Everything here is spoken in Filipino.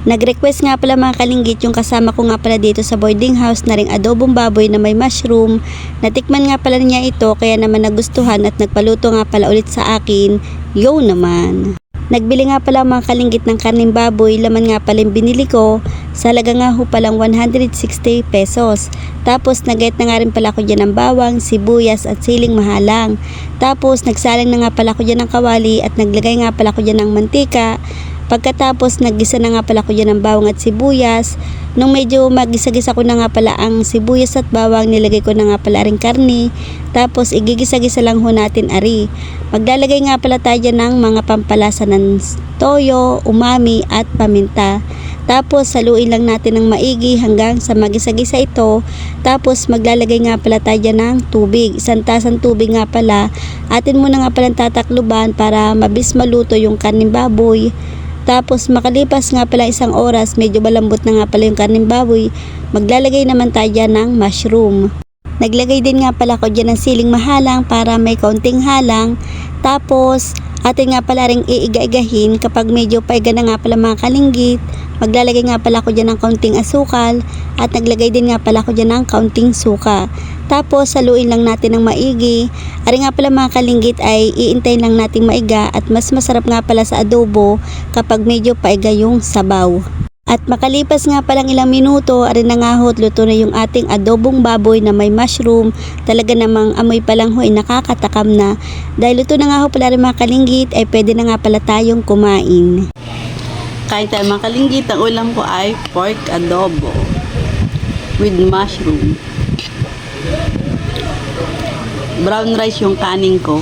Nag-request nga pala mga kalinggit yung kasama ko nga pala dito sa boarding house na ring adobong baboy na may mushroom. Natikman nga pala niya ito kaya naman nagustuhan at nagpaluto nga pala ulit sa akin. Yo naman! Nagbili nga pala mga kalinggit ng karning baboy, laman nga pala yung binili ko. Sa halaga nga ho palang 160 pesos. Tapos nagayat na nga rin pala ako dyan ng bawang, sibuyas at siling mahalang. Tapos nagsalang na nga pala ako dyan ng kawali at naglagay nga pala ako dyan ng mantika. Pagkatapos naggisa na nga pala ko dyan ng bawang at sibuyas. Nung medyo magisa-gisa ko na nga pala ang sibuyas at bawang, nilagay ko na nga pala ring karni. Tapos igigisa-gisa lang ho natin ari. Maglalagay nga pala tayo dyan ng mga pampalasa ng toyo, umami at paminta. Tapos saluin lang natin ng maigi hanggang sa magisa-gisa ito. Tapos maglalagay nga pala tayo dyan ng tubig. Isang tasang tubig nga pala. Atin muna nga pala tatakluban para mabilis maluto yung karning baboy. Tapos makalipas nga pala isang oras, medyo malambot na nga pala yung karning baboy, maglalagay naman tayo dyan ng mushroom. Naglagay din nga pala ko dyan ng siling mahalang para may kaunting halang. Tapos atin nga pala ring iiga-igahin kapag medyo paiga na nga pala mga kalinggit. Maglalagay nga pala ko dyan ng kaunting asukal at naglagay din nga pala ko dyan ng kaunting suka. Tapos saluin lang natin ng maigi. Ari nga pala mga kalinggit ay iintayin lang nating maiga at mas masarap nga pala sa adobo kapag medyo paiga yung sabaw. At makalipas nga palang ilang minuto, ari na nga ho, luto na yung ating adobong baboy na may mushroom. Talaga namang amoy pa lang ho ay nakakatakam na. Dahil luto na nga ho pala rin mga kalinggit, ay pwede na nga pala tayong kumain. Kain tayo mga kalinggit. Ang ulam ko ay pork adobo with mushroom. Brown rice yung kanin ko.